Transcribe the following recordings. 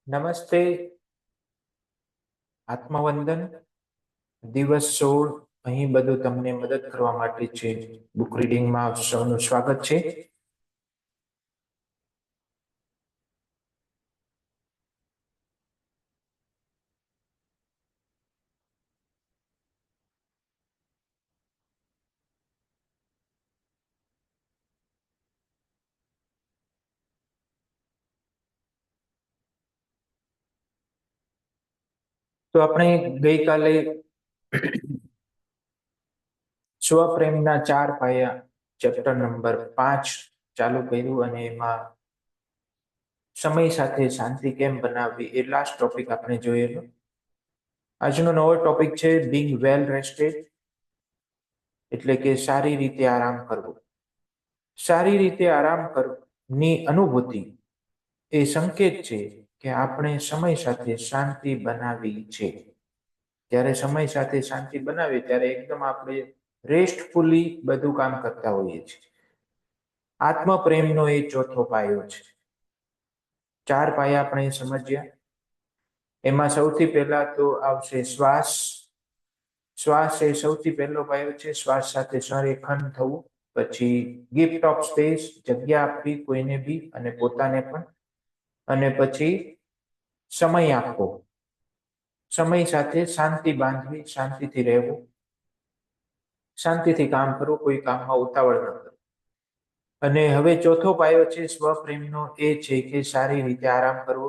નમસ્તે. આત્મવંદન દિવસ 16 અહીં બધું તમને મદદ કરવા માટે છે. બુક રીડિંગમાં સૌનું સ્વાગત છે. તો આપણે ગઈકાલે સ્વપ્રેમના 4 પાયા ચેપ્ટર નંબર 5 ચાલુ કર્યું અને એમાં સમય સાથે શાંતિ કેમ બનાવવી એ લાસ્ટ ટોપિક આપણે જોયેલો. આજનો નવો ટોપિક છે બીંગ વેલ રેસ્ટેડ, એટલે કે સારી રીતે આરામ કરવો. સારી રીતે આરામ કરવાની અનુભૂતિ એ સંકેત છે કે આપણે સમય સાથે શાંતિ બનાવી છે. જ્યારે સમય સાથે શાંતિ બનાવીએ ત્યારે એકદમ આપણે રેસ્ટફુલી બધું કામ કરતા હોઈએ છીએ. આત્મપ્રેમનો એ ચોથો પાયો છે. 4 પાયા આપણે સમજ્યા. એમાં સૌથી પહેલા તો આવશે શ્વાસ. શ્વાસ એ સૌથી પહેલો પાયો છે. શ્વાસ સાથે સંરેખન થવું. પછી ગિફ્ટ ઓફ સ્પેસ, જગ્યા આપવી કોઈને બી અને પોતાને પણ. અને પછી સમય આપવો, સમય સાથે શાંતિ બાંધવી, શાંતિથી રહેવું, શાંતિથી કામ કરવું, કોઈ કામમાં ઉતાવળ ન કરવી. અને હવે ચોથો પાયો છે સ્વપ્રેમનો, એ છે કે સારી રીતે આરામ કરવો.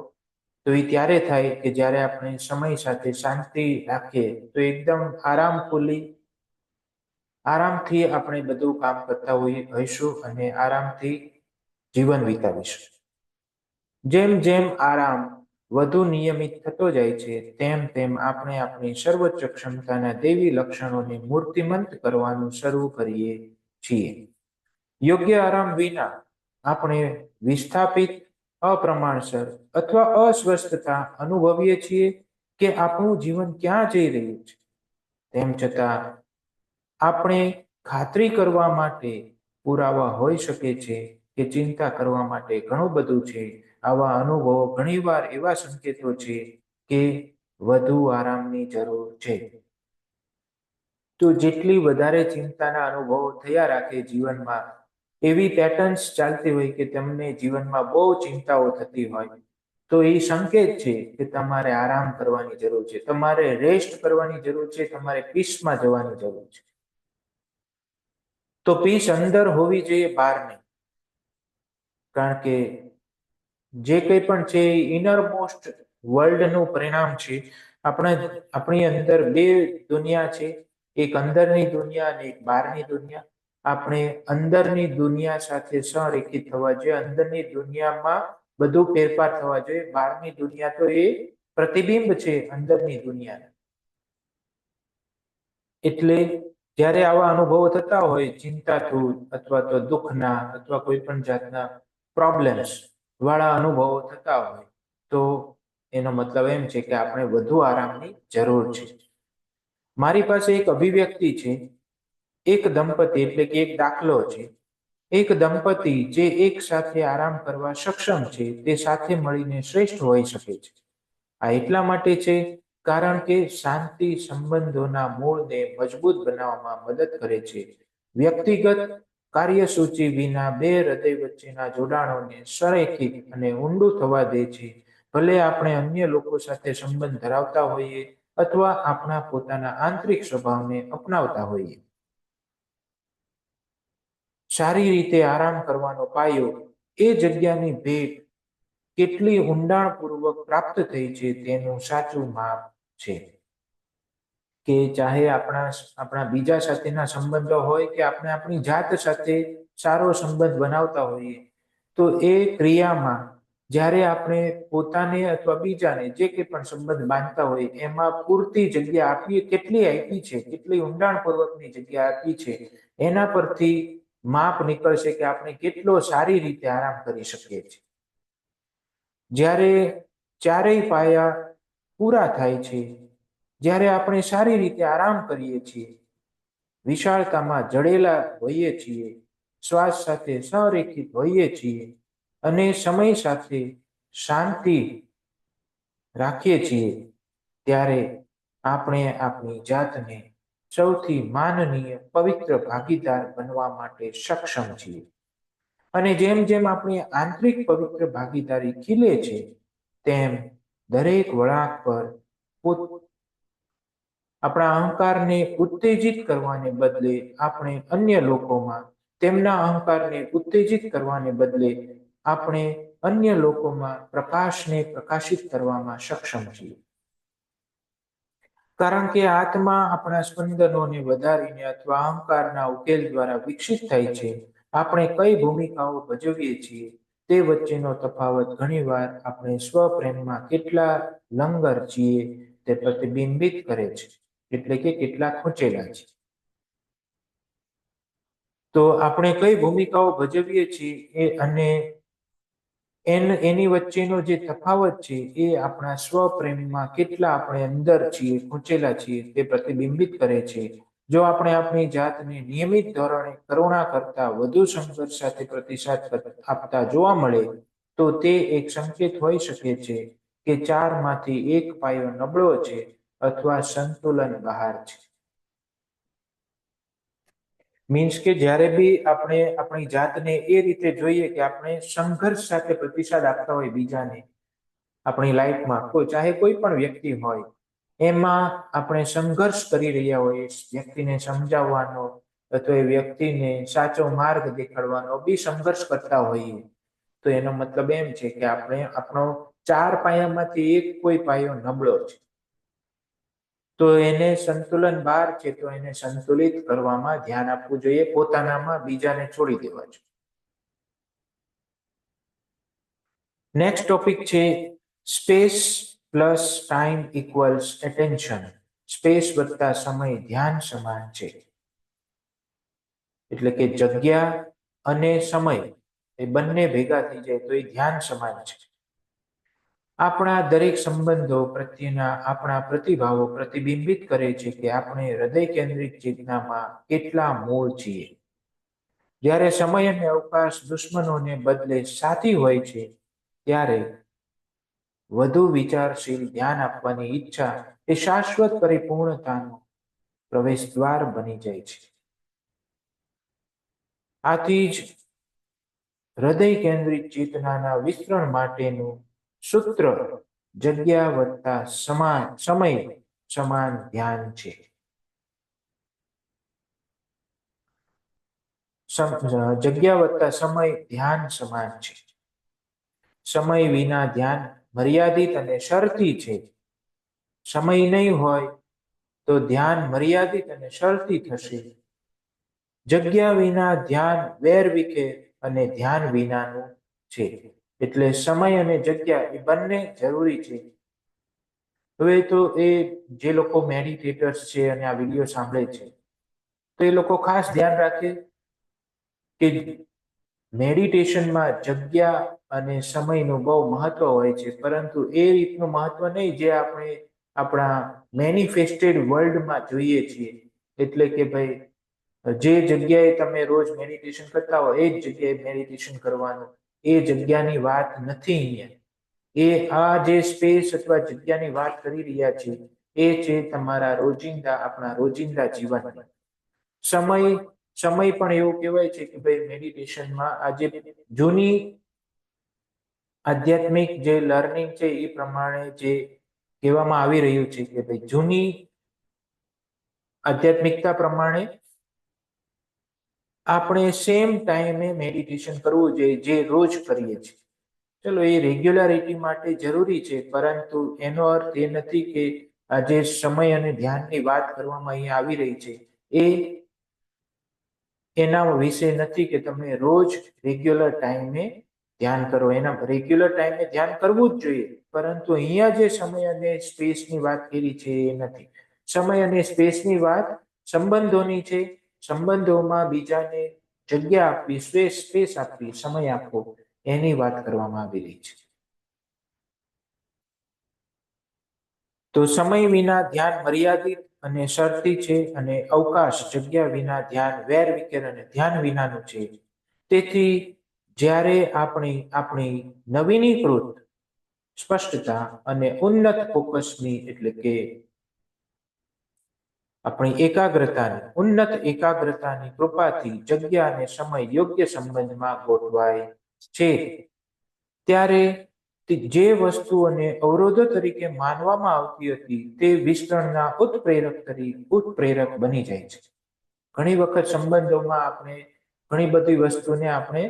તો એ ત્યારે થાય કે જ્યારે આપણે સમય સાથે શાંતિ રાખીએ, તો એકદમ આરામથી આપણે બધું કામ કરતા હોઈશું અને આરામથી જીવન વિતાવીશું. જેમ જેમ આરામ વધુ નિયમિત થતો જાય છે, તેમ તેમ આપણે આપણી સર્વોચ્ચ ક્ષમતાના દૈવી લક્ષણોને મૂર્તિમંત કરવાનું શરૂ કરીએ છીએ. યોગ્ય આરામ વિના આપણે વિસ્થાપિત, અપ્રમાણસર અથવા અસ્વસ્થતા અનુભવીએ છીએ કે આપણું જીવન ક્યાં જઈ રહ્યું છે. તેમ છતાં આપણે ખાતરી કરવા માટે પુરાવા હોઈ શકે છે કે ચિંતા કરવા માટે ઘણું બધું છે. આવા અનુભવો ઘણીવાર એવા સંકેતો છે કે વધુ આરામની જરૂર છે. તો જેટલી વધારે ચિંતાના અનુભવો થયા રાખે જીવનમાં, એવી પેટર્ન્સ ચાલતી હોય કે તમને જીવનમાં બહુ ચિંતાઓ થતી હોય, તો એ સંકેત છે કે તમારે આરામ કરવાની જરૂર છે, તમારે રેસ્ટ કરવાની જરૂર છે, તમારે પીસમાં જવાની જરૂર છે. તો પીસ અંદર હોવી જોઈએ, બહાર નહીં. કારણ કે જે કંઈ પણ છે એ ઇનર મોસ્ટ વર્લ્ડનું પરિણામ છે. આપણી અંદર બે દુનિયા છે, એક અંદરની દુનિયા અને એક બહારની દુનિયા. આપણે અંદરની દુનિયા સાથે સંરેખિત થવા જોઈએ, અંદરની દુનિયામાં બધું ફેરફાર થવા જોઈએ. બહારની દુનિયા તો એ પ્રતિબિંબ છે અંદરની દુનિયા. એટલે જ્યારે આવા અનુભવો થતા હોય, ચિંતાતુર અથવા તો દુઃખના અથવા કોઈ પણ જાતના પ્રોબ્લેમ્સ વાળા અનુભવો થતા હોય, તો એનો મતલબ એમ છે કે આપણે વધુ આરામની જરૂર છે. મારી પાસે એક અભિવ્યક્તિ છે, એક દંપતી, એટલે કે એક દાખલો છે. એક દંપતી જે એક સાથે આરામ કરવા સક્ષમ છે, તે સાથે મળીને શ્રેષ્ઠ હોઈ શકે છે. આ એટલા માટે છે કારણ કે શાંતિ સંબંધોના મૂળને મજબૂત બનાવવામાં મદદ કરે છે. વ્યક્તિગત કાર્યસૂચિ વિના બે હૃદય વચ્ચેના જોડાણોને સંરેખિત અને ઊંડું થવા દે છે. ભલે આપણે અન્ય લોકો સાથે સંબંધ ધરાવતા હોઈએ અથવા આપણા પોતાના આંતરિક સ્વભાવને અપનાવતા હોઈએ. સારી રીતે આરામ કરવાનો પાયો એ જગ્યાની ભેટ કેટલી ઊંડાણપૂર્વક પ્રાપ્ત થઈ છે તેનું સાચું માપ છે. કે ચાહે આપણા બીજા સાથેના સંબંધો હોય કે આપણે આપણી જાત સાથે સારો સંબંધ બનાવતા હોઈએ, તો એ ક્રિયામાં જ્યારે આપણે પોતાને અથવા બીજાને જે કંઈ પણ સંબંધ બાંધતા હોય એમાં પૂરતી જગ્યા આપીએ, કેટલી આપી છે, કેટલી ઊંડાણપૂર્વકની જગ્યા આપી છે, એના પરથી માપ નીકળશે કે આપણે કેટલો સારી રીતે આરામ કરી શકીએ છીએ. જ્યારે ચારેય પાયા પૂરા થાય છે, જ્યારે આપણે સારી રીતે આરામ કરીએ છીએ, વિશાળતામાં જડેલા હોઈએ છીએ, શ્વાસ સાથે સંરેખિત હોઈએ છીએ અને સમય સાથે શાંતિ રાખીએ છીએ ત્યારે આપણે આપણી જાતને સૌથી માનનીય પવિત્ર ભાગીદાર બનવા માટે સક્ષમ છીએ. અને જેમ જેમ આપણી આંતરિક પવિત્ર ભાગીદારી ખીલે છે તેમ દરેક વળાંક પર આપણા અહંકારને ઉત્તેજિત કરવાને બદલે આપણે અન્ય લોકોમાં તેમના અહંકારને ઉત્તેજિત કરવાને બદલે આપણે અન્ય લોકોમાં પ્રકાશને પ્રકાશિત કરવામાં સક્ષમ છીએ. કારણ કે આત્મા આપણા સ્પંદનોને વધારીને અથવા અહંકારના ઉકેલ દ્વારા વિકસિત થાય છે. આપણે કઈ ભૂમિકાઓ ભજવીએ છીએ તે વચ્ચેનો તફાવત ઘણીવાર આપણે સ્વપ્રેમમાં કેટલા લંગર છીએ તે પ્રતિબિંબિત કરે છે, એટલે કે કેટલા ખૂંચેલા છે. તો આપણે કઈ ભૂમિકાઓ ભજવીએ છીએ અને એની વચ્ચેનો જે તફાવત છે એ આપણા સ્વપ્રેમમાં કેટલા આપણે અંદર છીએ, ખૂંચેલા છીએ તે પ્રતિબિંબિત કરે છે. જો આપણે આપણી જાતને નિયમિત ધોરણે કરુણા કરતા વધુ સંઘર્ષ સાથે પ્રતિસાદ આપતા જોવા મળે તો તે એક સંકેત હોઈ શકે છે કે 4માંથી 1 પાયો નબળો છે અથવા સંતુલન બહાર છે. મીન્સ કે જ્યારે બી આપણે આપણી જાતને એ રીતે જોઈએ કે આપણે સંઘર્ષ સાથે પ્રતિસાદ આપતા હોય બીજાને આપણી લાઈફમાં, ચાહે કોઈ પણ વ્યક્તિ હોય, એમાં આપણે સંઘર્ષ કરી રહ્યા હોઈએ વ્યક્તિને સમજાવવાનો અથવા એ વ્યક્તિને સાચો માર્ગ દેખાડવાનો બી સંઘર્ષ કરતા હોઈએ તો એનો મતલબ એમ છે કે આપણે આપણો 4 પાયામાંથી 1 કોઈ પાયો નબળો છે. તો એને સંતુલન બહાર છે તો એને સંતુલિત કરવામાં ધ્યાન આપવું જોઈએ, પોતાનામાં બીજાને છોડી દેવા જોઈએ. નેક્સ્ટ ટોપિક છે space plus time equals attention. Space વત્તા સમય ધ્યાન સમાન છે. એટલે કે જગ્યા અને સમય એ બંને ભેગા થઈ જાય તો એ ધ્યાન સમાન છે. આપણા દરેક સંબંધો પ્રત્યેના આપણા પ્રતિભાવો પ્રતિબિંબિત કરે છે કે આપણે હૃદય કેન્દ્રિત ચેતનામાં કેટલા મૂળ છીએ. જ્યારે સમય અને અવકાશ દુશ્મનોને બદલે સાથી હોય છે ત્યારે વધુ વિચારશીલ ધ્યાન આપવાની ઈચ્છા એ શાશ્વત પરિપૂર્ણતાનો પ્રવેશ દ્વાર બની જાય છે. આથી જ હૃદય કેન્દ્રિત ચેતનાના વિસ્તરણ માટેનું સૂત્ર જગ્યા વત્તા સમય સમાન ધ્યાન છે. જગ્યા વત્તા સમય ધ્યાન સમાન છે. સમય વિના ધ્યાન મર્યાદિત અને શરતી છે. સમય નહીં હોય તો ધ્યાન મર્યાદિત અને શરતી થશે. જગ્યા વિના ધ્યાન વેરવિખેર અને ધ્યાન વિનાનું છે. એટલે સમય અને જગ્યા એ બંને જરૂરી છે. હવે તો એ જે લોકો મેડિટેટર્સ છે અને આ વિડીયો સાંભળે છે તો એ લોકો ખાસ ધ્યાન રાખે કે મેડિટેશનમાં જગ્યા અને સમયનું બહુ મહત્વ હોય છે, પરંતુ એ રીતનું મહત્વ નહીં જે આપણે આપણા મેનિફેસ્ટેડ વર્લ્ડમાં જોઈએ છીએ. એટલે કે ભાઈ જે જગ્યાએ તમે રોજ મેડિટેશન કરતા હો એ જ જગ્યાએ મેડિટેશન કરવાનું, એ જગ્યાની વાત નથી અહીંયા. એ આ જે સ્પેસ અથવા જગ્યાની વાત કરી રહ્યા છે એ છે તમારા આપણા રોજિંદા જીવનમાં. સમય પણ એવું કહેવાય છે કે ભાઈ મેડિટેશનમાં આજે જૂની આધ્યાત્મિક જે લર્નિંગ છે એ પ્રમાણે જે કહેવામાં આવી રહ્યું છે કે ભાઈ જૂની આધ્યાત્મિકતા પ્રમાણે આપણે સેમ ટાઈમે મેડિટેશન કરવું જોઈએ જે રોજ કરીએ છીએ. ચલો એ રેગ્યુલારિટી માટે જરૂરી છે, પરંતુ એનો અર્થ એ નથી કે આ જે સમય અને ધ્યાનની વાત કરવામાં અહીંયા આવી રહી છે એ એના વિશે નથી કે તમે રોજ રેગ્યુલર ટાઈમે ધ્યાન કરો. એના રેગ્યુલર ટાઈમે ધ્યાન કરવું જ જોઈએ, પરંતુ અહીંયા જે સમય અને સ્પેસની વાત કરી છે એ નથી. સમય અને સ્પેસની વાત સંબંધોની છે. સંબંધોમાં બીજાને જગ્યા આપવી, સ્પેસ આપવી, સમય આપવો, એની વાત કરવામાં આવી રહી છે. તો સમય વિના ધ્યાન મર્યાદિત અને શરતી છે, અને અવકાશ જગ્યા વિના ધ્યાન વેરવિખેર અને ધ્યાન વિનાનું છે. તેથી જ્યારે આપણી નવીનીકૃત સ્પષ્ટતા અને ઉન્નત ફોકસની એટલે કે આપણી ઉન્નત એકાગ્રતાની કૃપાથી જગ્યા અને સમય યોગ્ય સંબંધમાં ગોઠવાય છે, ત્યારે જે વસ્તુઓને અવરોધો તરીકે માનવામાં આવતી હતી તે વિસ્તરણના ઉત્પ્રેરક બની જાય છે. ઘણી વખત સંબંધોમાં આપણે ઘણી બધી વસ્તુને આપણે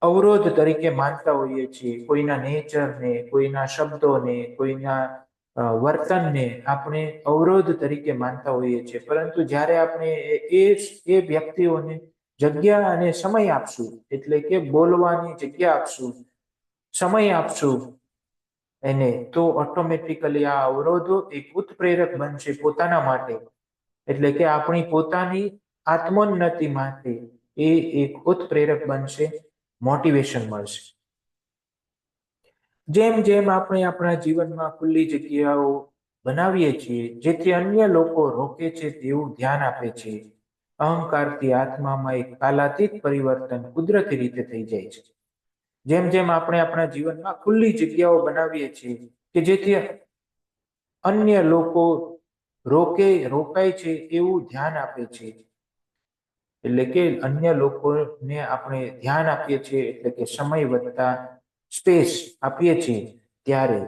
અવરોધ તરીકે માનતા હોઈએ છીએ. કોઈના નેચરને, કોઈના શબ્દોને, કોઈના વર્તનને આપણે અવરોધ તરીકે માનતા હોઈએ છીએ. પરંતુ જ્યારે આપણે એ વ્યક્તિઓને જગ્યા અને સમય આપશું, એટલે કે બોલવાની જગ્યા આપશું, સમય આપશું એને, તો ઓટોમેટિકલી આ અવરોધો એક ઉત્પ્રેરક બનશે પોતાના માટે, એટલે કે આપણી પોતાની આત્મોન્નતિ માટે એ એક ઉત્પ્રેરક બનશે, મોટિવેશન મળશે. જેમ જેમ આપણે આપણા જીવનમાં ખુલ્લી જગ્યાઓ બનાવીએ છીએ, જેથી અન્ય લોકો રોકે છે તેવું ધ્યાન આપે છે, અહંકારથી આત્મામાં એક કાલાતીત પરિવર્તન કુદરતી રીતે થઈ જાય છે. જેમ જેમ આપણે આપણા જીવનમાં ખુલ્લી જગ્યાઓ બનાવીએ છીએ કે જેથી અન્ય લોકો રોકાય છે એવું ધ્યાન આપે છે, એટલે કે અન્ય લોકોને આપણે ધ્યાન આપીએ છીએ, એટલે કે સમય વધતા સ્પેસ આપીએ છીએ, ત્યારે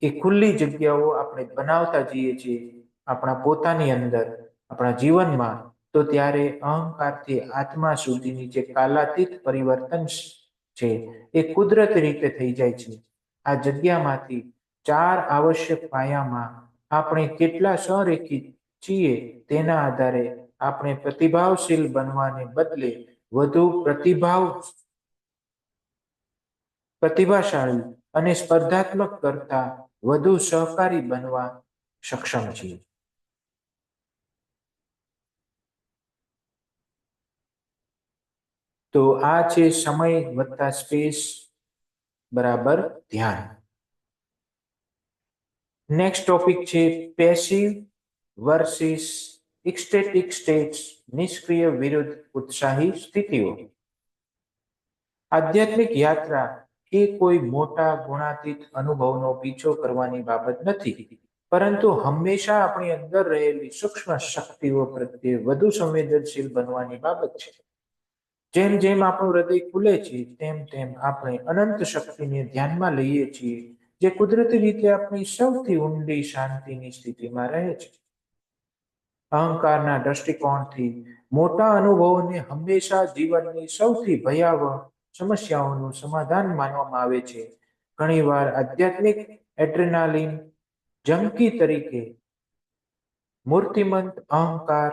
એ ખુલ્લી જગ્યાઓ આપણે બનાવતા જઈએ છીએ આપણા પોતાની અંદર, આપણા જીવનમાં, તો ત્યારે અહંકારથી આત્મા સુધીની જે કાલાતીત પરિવર્તન છે એ કુદરતી રીતે થઈ જાય છે. આ જગ્યામાંથી 4 આવશ્યક પાયામાં આપણે કેટલા સંરેખિત છીએ તેના આધારે આપણે પ્રતિભાવશીલ બનવાને બદલે વધુ પ્રતિભાશાળી અને સ્પર્ધાત્મક કરતા વધુ સહકારી બનવા સક્ષમ છીએ. તો આ છે સમય વત્તા સ્પેસ બરાબર ધ્યાન. નેક્સ્ટ ટોપિક છે પેસિવ વર્સિસ એક્સ્ટેટિક સ્ટેટ્સ, નિષ્ક્રિય વિરુદ્ધ ઉત્સાહી સ્થિતિઓ. આધ્યાત્મિક યાત્રા એ કોઈ મોટા ગુણાતીત અનુભવનો પીછો કરવાની બાબત નથી, પરંતુ હંમેશા આપણી અંદર રહેલી સૂક્ષ્મ શક્તિઓ પ્રત્યે વધુ સંવેદનશીલ બનવાની બાબત છે. જેમ જેમ આપણું હૃદય ખુલે છે, તેમ તેમ આપણે અનંત શક્તિને ધ્યાનમાં લઈએ છીએ, જે કુદરતી રીતે આપણી સૌથી ઊંડી શાંતિની સ્થિતિમાં રહે છે. અહંકારના દ્રષ્ટિકોણથી મોટા અનુભવોને હંમેશા જીવનની સૌથી ભયાવહ સમસ્યાઓનું સમાધાન માનવામાં આવે છે. ઘણીવાર આધ્યાત્મિક એડ્રેનાલિન જંકી તરીકે મૂર્તિમંત અહંકાર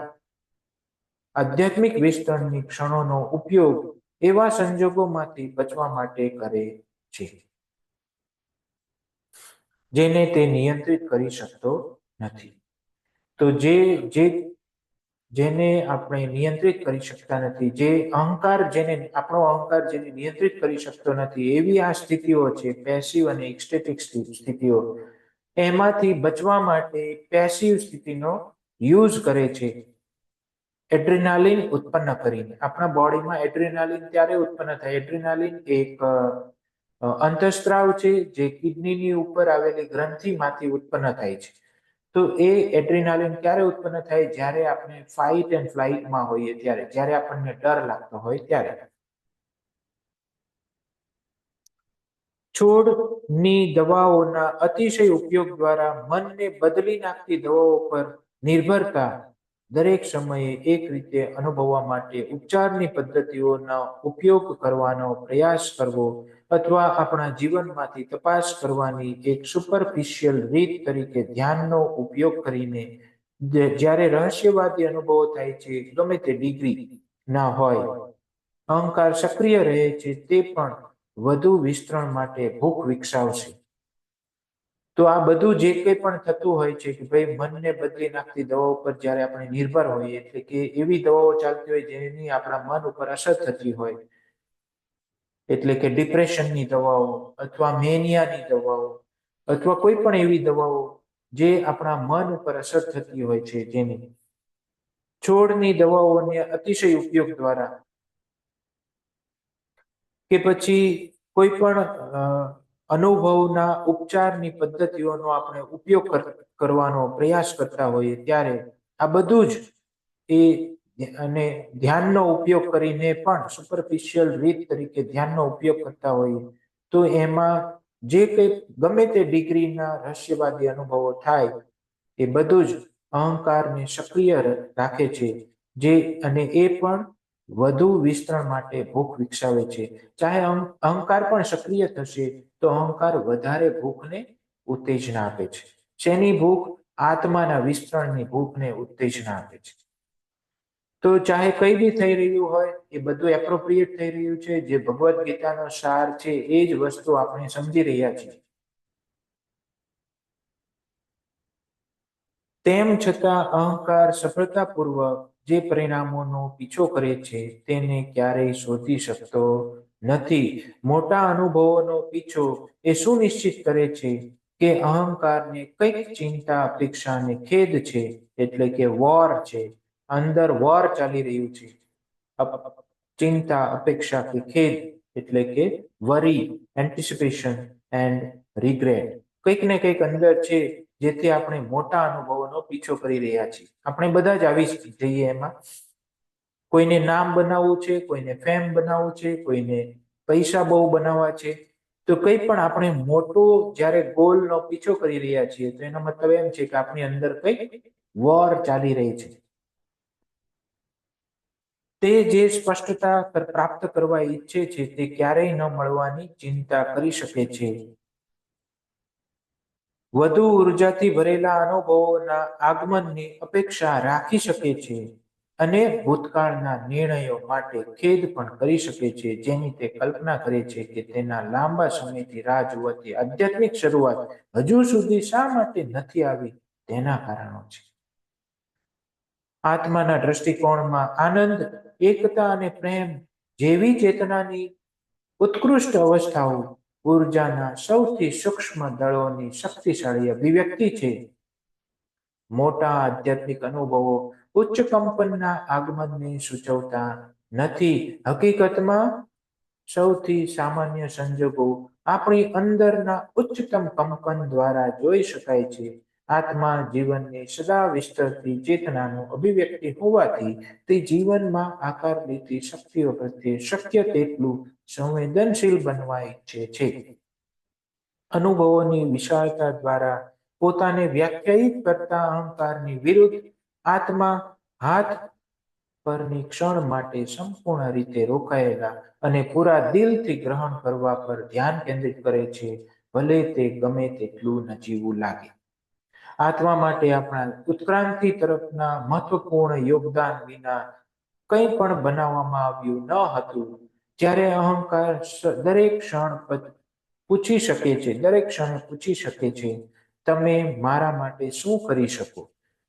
આધ્યાત્મિક વિસ્તરણની ક્ષણોનો ઉપયોગ એવા સંજોગોમાંથી બચવા માટે કરે છે જેને તે નિયંત્રિત કરી શકતો નથી. તો જેને આપણે નિયંત્રિત કરી શકતા નથી, આપણો અહંકાર જેને નિયંત્રિત કરી શકતો નથી, એવી આ સ્થિતિઓ છે પેસિવ અને એક્સ્ટેટિક સ્થિતિઓ. એમાંથી બચવા માટે પેસિવ સ્થિતિનો યુઝ કરે છે, એડ્રેનાલિન ઉત્પન્ન કરીને. આપણા બોડીમાં એડ્રેનાલિન ત્યારે ઉત્પન્ન થાય, એડ્રેનાલિન એક અંતઃસ્ત્રાવ છે જે કિડનીની ઉપર આવેલી ગ્રંથિમાંથી ઉત્પન્ન થાય છે. તો એ એડ્રેનાલિન ક્યારે ઉત્પન્ન થાય? જ્યારે આપણે ફાઇટ એન્ડ ફ્લાઇટમાં હોઈએ ત્યારે, જ્યારે આપણને ડર લાગતો હોય ત્યારે. છોડની દવાઓના અતિશય ઉપયોગ દ્વારા મનને બદલી નાખતી દવાઓ પર નિર્ભરતા દરેક સમયે એક રીતે અનુભવવા માટે ઉપચારની પદ્ધતિઓનો ઉપયોગ કરવાનો પ્રયાસ કરવો, અથવા આપણા જીવનમાંથી તપાસ કરવાની એક સુપરફિશિયલ રીત તરીકે ધ્યાનનો ઉપયોગ કરીને જ્યારે રહસ્યવાદી અનુભવો થાય છે, ગમે તે ડિગ્રી ના હોય, અહંકાર સક્રિય રહે છે, તે પણ વધુ વિસ્તરણ માટે ભૂખ વિકસાવશે. તો આ બધું જે કંઈ પણ થતું હોય છે કે ભાઈ મનને બદલી નાખતી દવાઓ પર જ્યારે આપણે નિર્ભર હોઈએ, એટલે કે એવી દવાઓ ચાલતી હોય જેની આપણા મન ઉપર અસર થતી હોય, એટલે કે ડિપ્રેશનની દવાઓ અથવા મેનિયાની દવાઓ અથવા કોઈ પણ એવી દવાઓ જે આપણા મન ઉપર અસર થતી હોય છે, જેની છોડની દવાઓને અતિશય ઉપયોગ દ્વારા કે પછી કોઈ પણ અનુભવના ઉપચારની પદ્ધતિઓનો આપણે ઉપયોગ કરવાનો પ્રયાસ કરતા હોઈએ ત્યારે આ બધું જ અને ધ્યાનનો ઉપયોગ કરીને પણ સુપરફિશિયલ રીત તરીકે ધ્યાનનો ઉપયોગ કરતા હોઈએ તો એમાં જે કંઈ ગમે તે ડિગ્રીના રહસ્યવાદી અનુભવો થાય એ બધું જ અહંકારને સક્રિય રાખે છે, જે અને એ પણ વધુ વિસ્તરણ માટે ભૂખ વિકસાવે છે. ચાહે અહંકાર પણ સક્રિય થશે તો અહંકાર વધારે ભૂખને ઉત્તેજના આપે છે. શેની ભૂખ? આત્માના વિસ્તરણની ભૂખને ઉત્તેજના આપે છે. તો ચાહે કઈ બી થઈ રહ્યું હોય એ બધું એપ્રોપ્રિએટ થઈ રહ્યું છે. જે ભગવદ્ ગીતાનો સાર છે એ જ વસ્તુ આપણે સમજી રહ્યા છીએ. તેમ છતાં અહંકાર સફળતાપૂર્વક જે પરિણામોનો પીછો કરે છે તેને ક્યારેય શોધી શકતો નથી. મોટા અનુભવોનો પીછો એ સુનિશ્ચિત કરે છે કે અહંકારને કઈક ચિંતા, અપેક્ષા અને ખેદ છે, એટલે કે વોર છે. અંદર વોર ચાલી રહ્યું છે. ચિંતા, અપેક્ષા કે ખેદ એટલે કે વરી, એન્ટિસિપેશન એન્ડ રિગ્રેટ. કંઈક ને કંઈક અંદર છે જેથી આપણે મોટા અનુભવોનો પીછો કરી રહ્યા છીએ. આપણે બધા જ આવી જઈએ એમાં. કોઈને નામ બનાવવું છે, કોઈને ફેમ બનાવવું છે, કોઈને પૈસા બહુ બનાવવા છે. તો કંઈ પણ આપણે મોટો જ્યારે ગોલનો પીછો કરી રહ્યા છીએ તો એનો મતલબ એમ છે કે આપણી અંદર કંઈક વોર ચાલી રહી છે. તે જે સ્પષ્ટતા પ્રાપ્ત કરવા ઈચ્છે છે તે ક્યારેય ન મળવાની ચિંતા કરી શકે છે. વધુ ઉર્જાથી ભરેલા અનુભવોના આગમનની અપેક્ષા રાખી શકે છે અને ભૂતકાળના નિર્ણયો માટે ખેદ પણ કરી શકે છે, જેની તે કલ્પના કરે છે કે તેના લાંબા સમયથી રાહ જોવાથી આધ્યાત્મિક શરૂઆત હજુ સુધી શા માટે નથી આવી તેના કારણો છે. આત્માના દ્રષ્ટિકોણમાં આનંદ, એકતા અને પ્રેમ જેવી ચેતનાની ઉત્કૃષ્ટ અવસ્થાઓ ઉર્જાના સૌથી સૂક્ષ્મ દળોની શક્તિશાળી અભિવ્યક્તિ છે. મોટા આધ્યાત્મિક અનુભવો ઉચ્ચ કંપનના આગમનને સૂચવતા નથી. હકીકતમાં સૌથી સામાન્ય સંજોગો આપણી અંદરના ઉચ્ચતમ કંપન દ્વારા જોઈ શકાય છે. આત્મા જીવનની સદા વિસ્તરતી ચેતનાનું અભિવ્યક્તિ હોવાથી તે જીવનમાં આકાર લેતી શક્તિઓ પ્રત્યે શક્ય તેટલું સંવેદનશીલ બનવા ઈચ્છે છે. અનુભવોની વિશાળતા દ્વારા પોતાને વ્યાખ્યાયિત કરતા અહંકારની વિરુદ્ધ આત્મા હાથ પરની ક્ષણ માટે સંપૂર્ણ રીતે રોકાયેલા અને પૂરા દિલથી ગ્રહણ કરવા પર ધ્યાન કેન્દ્રિત કરે છે, ભલે તે ગમે તેટલું નજીવું લાગે. આત્મા માટે આપણા ઉત્ક્રાંતિ તરફના મહત્વપૂર્ણ યોગદાન વિના કંઈ પણ બનાવવામાં આવ્યું ન હતું. જ્યારે અહંકાર દરેક ક્ષણ પૂછી શકે છે, દરેક ક્ષણે પૂછી શકે છે, તમે મારા માટે શું કરી શકો?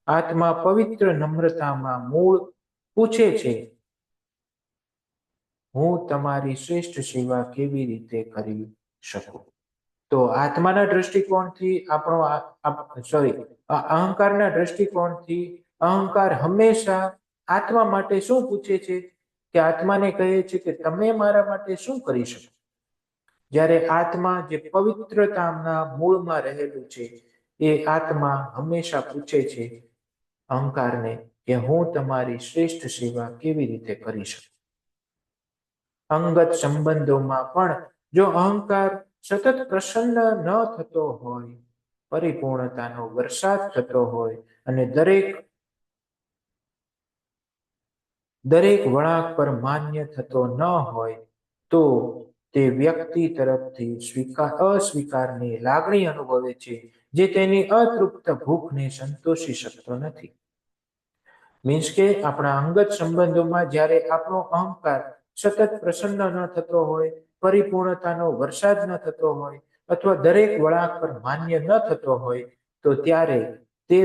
આત્મા પવિત્ર નમ્રતામાં મૂળ પૂછે છે, હું તમારી શ્રેષ્ઠ સેવા કેવી રીતે કરી શકું? તો આત્માના દ્રષ્ટિકોણથી અહંકારના દ્રષ્ટિકોણથી અહંકાર હંમેશા આત્મા માટે શું પૂછે છે કે આત્માને કહે છે કે તમે મારા માટે શું કરી શકો? જ્યારે આત્મા જે પવિત્રતાના મૂળમાં રહેલું છે એ આત્મા હંમેશા પૂછે છે અહંકારને કે હું તમારી શ્રેષ્ઠ સેવા કેવી રીતે કરી શકું? અંગત સંબંધોમાં પણ જો અહંકાર સતત પ્રસન્ન ન થતો હોય, પરિપૂર્ણતાનો વરસાદ થતો હોય અને દરેક વળાંક પર માન્ય થતો ન હોય તો તે વ્યક્તિ તરફથી અસ્વીકારની લાગણી અનુભવે છે, જે તેની અતૃપ્ત ભૂખને સંતોષી શકતો નથી. મીન્સ કે આપણા અંગત સંબંધોમાં જ્યારે આપણો અહંકાર સતત પ્રસન્ન ન થતો હોય, પરિપૂર્ણતાનો વરસાદ ન થતો હોય અથવા દરેક વળાંક પર માન્ય ન થતો હોય તો ત્યારે તે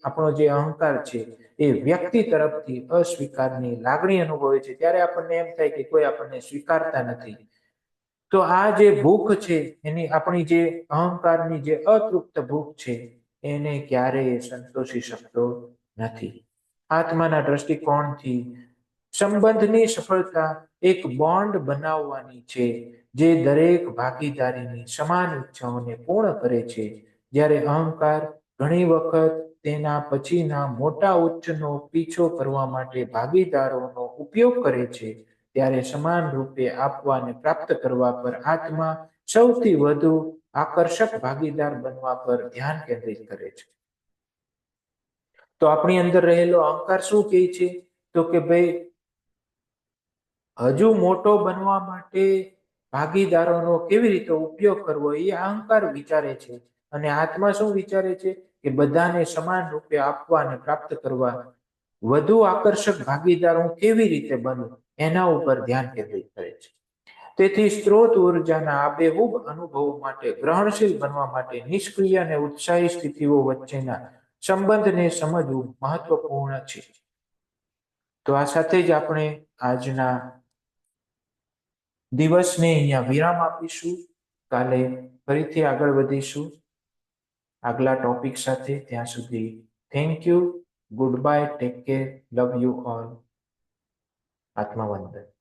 આપણો જે અહંકાર છે એ વ્યક્તિ તરફથી અસ્વીકારની લાગણી અનુભવે છે. ત્યારે આપણને એમ થાય કે કોઈ આપણને સ્વીકારતા નથી. તો આ જે ભૂખ છે એની આપણી જે અહંકારની જે અતૃપ્ત ભૂખ છે એને ક્યારેય સંતોષી શકતો નથી. આત્માના દ્રષ્ટિકોણથી સંબંધની સફળતા એક બોન્ડ બનાવવાની છે જે દરેક ભાગીદારીની સમાન ઈચ્છાઓને પૂર્ણ કરે છે. જ્યારે અહંકાર ઘણી વખત તેના પછીના મોટા ઉચ્ચનો પીછો કરવા માટે ભાગીદારોનો ઉપયોગ કરે છે, ત્યારે સમાન રૂપે આપવા અને પ્રાપ્ત કરવા પર આત્મા સૌથી વધુ આકર્ષક ભાગીદાર બનવા પર ધ્યાન કેન્દ્રિત કરે છે. તો આપણી અંદર રહેલો અહંકાર શું કહે છે? તો કે ભાઈ હજુ મોટો બનવા માટે ભાગીદારોનો કેવી રીતે ઉપયોગ કરવો એ અહંકાર વિચારે છે. અને આત્મા શું વિચારે છે? કે બધાને સમાન રૂપે આપવા અને પ્રાપ્ત કરવા વધુ આકર્ષક ભાગીદાર હું કેવી રીતે બનું એના ઉપર ધ્યાન કેન્દ્રિત કરે છે. તેથી સ્ત્રોત ઉર્જાના આબેહૂબ અનુભવો માટે ગ્રહણશીલ બનવા માટે નિષ્ક્રિય અને ઉત્સાહી સ્થિતિઓ વચ્ચેના સંબંધને સમજવું મહત્વપૂર્ણ છે. તો આ સાથે જ આપણે આજના દિવસને અહીંયા વિરામ આપીશું. કાલે ફરીથી આગળ વધીશું આગલા ટોપિક સાથે. ત્યાં સુધી thank you, good bye, take care, love you all. આત્મવંદન.